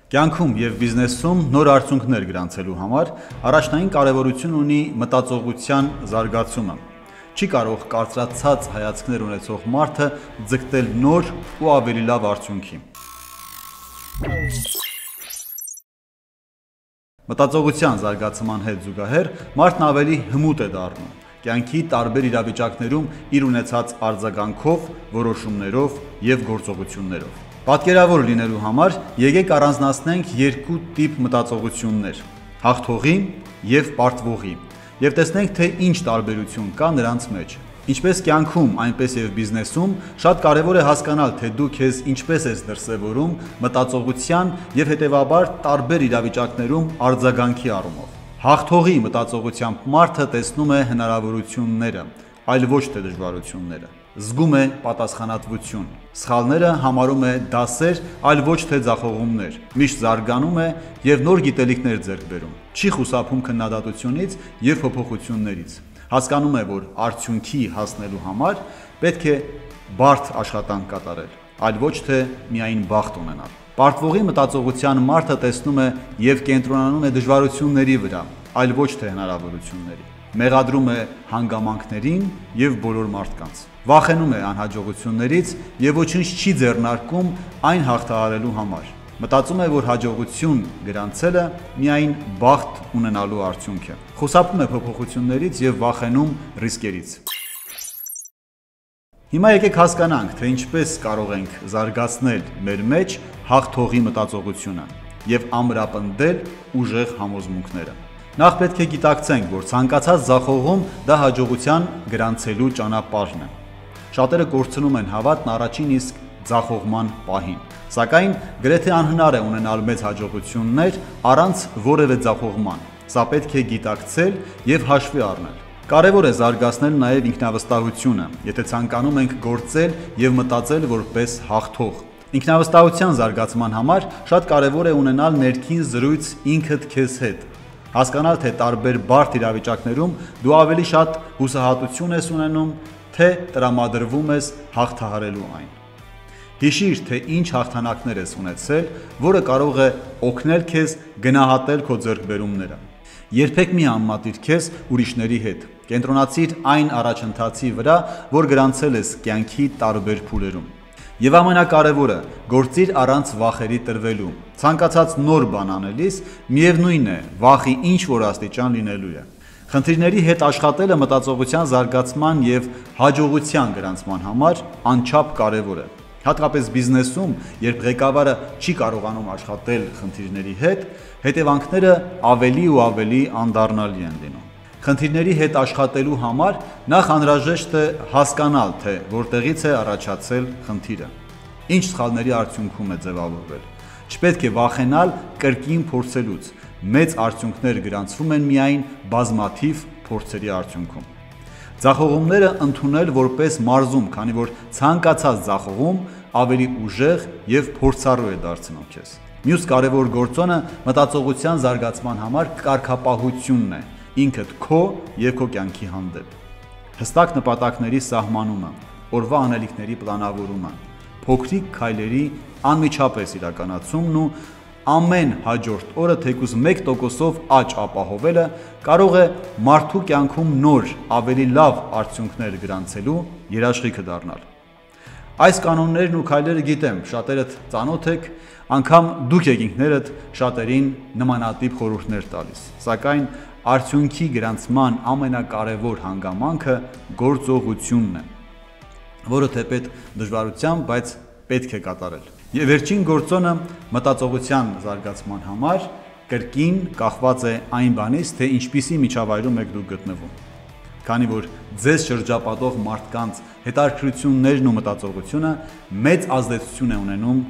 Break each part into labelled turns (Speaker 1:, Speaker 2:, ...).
Speaker 1: Կյանքում և բիզնեսում նոր արդյունքներ գրանցելու համար առաջնային կարևորություն ունի մտածողության զարգացումը։ Չի կարող կարծրացած հայացքներ ունեցող մարդը ձգտել նոր ու ավելի լավ արդյունքի։ Մտածողության զարգացման հետ զուգահեռ մարդն ավելի հմուտ է դառնում կյանքի տարբեր իրավիճակներում իր ունեցած արձագանքով, որոշումներով և գործողություններով։ Պատկերավոր լինելու համար եկեք առանձնացնենք երկու տիպ մտածողություններ՝ հաղթողի և պարտվողի, և տեսնենք, թե ինչ տարբերություն կա նրանց մեջ։ Ինչպես կյանքում, այնպես և բիզնեսում շատ կարևոր է հասկանալ, թե դու քեզ ինչպես ես դրսևորում մտածողության և հետևաբար տարբեր իրավիճակներում արձագանքի առումով։ Հաղթողի մտածողությամբ մարդը տեսնում է հնարավորությունները, այլ ոչ թե դժվարությունները։ Զգում է պատասխանատվություն։ Սխալները համարում է դասեր, այլ ոչ թե ձախողումներ։ Միշտ զարգանում է և նոր գիտելիքներ ձեռք բերում։ Չի խուսափում քննադատությունից և փոփոխություններից։ Հասկանում է, որ արդյունքի հասնելու համար պետք է բարդ աշխատանք կատարել, այլ ոչ թե միայն բախտ ունենալ։ Պարտվողի մտածողության մարդը տեսնում է և կենտրոնանում է դժվարությունների վրա, այլ ոչ թե հնարավորությունների։ Մեղադրում է հանգամանքներին և բոլոր մարդկանց։ Վախենում է անհաջողություններից և ոչինչ չի ձեռնարկում այն հաղթահարելու համար։ Մտածում է, որ հաջողություն գրանցելը միայն բախտ ունենալու արդյունք է։ Խուսափում է փոփոխություններից և վախենում ռիսկերից։ Հիմա եկեք հասկանանք, թե ինչպես կարող ենք զարգացնել մեր մեջ հաղթողի մտածողությունը և ամրապնդել ուժեղ համոզմունքները։ Նախ պետք է գիտակցենք, որ ցանկացած ձախողում դա հաջողության գրանցելու ճանապարհն է։ Շատերը կորցնում են հավատն առաջին իսկ ձախողման պահին։ Սակայն գրեթե անհնար է ունենալ մեծ հաջողություններ առանց որևէ ձախողման։ Սա պետք է գիտակցել և հաշվի առնել։ Կարևոր է զարգացնել նաև ինքնավստահությունը, եթե ցանկանում ենք գործել և մտածել որպես հաղթող։ Ինքնավստահության զարգացման համար շատ կարևոր է ունենալ ներքին զրույց ինքդ քեզ հետ։ Հասկանալ, թե տարբեր բարդ իրավիճակներում դու ավելի շատ հուսահատություն ես ունենում, թե տրամադրվում ես հաղթահարելու այն։ Հիշիր, թե ինչ հաղթանակներ ես ունեցել, որը կարող է օգնել քեզ գնահատել քո ձեռքբերումները։ Երբեք մի անմատիր քեզ ուրիշների հետ։ Կենտրոնացիր այն առաջընթացի վրա, որ գրանցել ես կյանքի տարբեր փուլերում։ Եվ ամենակարևորը, գործիր առանց վախերի տրվելու։ Ցանկացած նոր բան անելիս միևնույն է, վախի ինչ-որ աստիճան լինելու է։ Խնդիրների հետ աշխատելը մտածողության զարգացման և հաջողության գրանցման համար անչափ կարևոր է։ Հատկապես բիզնեսում, երբ ղեկավարը չի կարողանում աշխատել խնդիրների հետ, հետևանքները ավելի ու ավելի անդառնալի են լինում։ Խնդիրների հետ աշխատելու համար նախ անհրաժեշտ է հասկանալ, թե որտեղից է առաջացել խնդիրը, ինչ սխալների արդյունքում է ձևավորվել։ Չպետք է վախենալ կրկին փորձելուց։ Մեծ արդյունքներ գրանցվում են միայն բազմաթիվ փորձերի արդյունքում։ Ձախողումները ընդունել որպես մարզում, քանի որ ցանկացած ձախողում ավելի ուժեղ և փորձառու է դարձնում քեզ։ Մյուս կարևոր գործոնը մտածողության զարգացման համար կարգապահությունն է, ինքդ քո և քո կյանքի հանդեպ։ Հստակ նպատակների սահմանումը, օրվա անելիքների պլանավորումը, փոքրիկ քայլերի անմիջապես իրականացումն ու ամեն հաջորդ օրը թեկուզ 1%-ով աճ ապահովելը կարող է մարդու կյանքում նոր, ավելի լավ արդյունքներ գրանցելու երաշխիքը դառնալ։ Այս կանոններն ու քայլերը գիտեմ, շատերդ ծանոթ եք, անգամ դուք եք ինքներդ շատերին նմանատիպ խորհուրդներ տալիս։ Սակայն արդյունքի գրանցման ամենակարևոր հանգամանքը գործողությունն է, որը թեպետ դժվարությամբ, բայց պետք է կատարել։ Եվ վերջին գործոնը մտածողության զարգացման համար կրկին կախված է այն բանից, թե ինչպիսի միջավայրում եք դուք գտնվում։ Քանի որ ձեզ շրջապատող մարդկանց հետաքրքրություններն ու մտածողությունը մեծ ազդեցություն է ունենում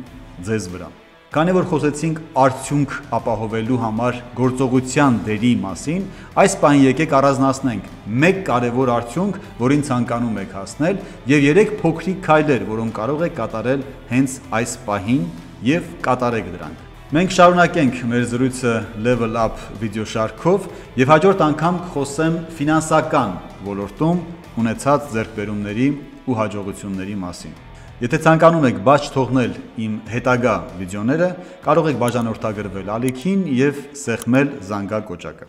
Speaker 1: ձեզ վրա։ Քանի որ խոսեցինք արդյունք ապահովելու համար գործողության դերի մասին, այս պահին եկեք առանձնացնենք մեկ կարևոր արդյունք, որին ցանկանում եք հասնել, և 3 փոքրիկ քայլեր, որոնք կարող եք կատարել հենց այս պահին և կատարեք դրանք։ Մենք շարունակենք մեր զրույցը Level Up վիդեոշարքով և հաջորդ անգամ կխոսեմ ֆինանսական ոլորտում ունեցած ձեռքբերումների ու հաջողությունների մասին։ Եթե ցանկանում եք բաց թողնել իմ հետագա վիդեոները, կարող եք բաժանորդագրվել ալիքին եւ սեղմել զանգակ կոճակը։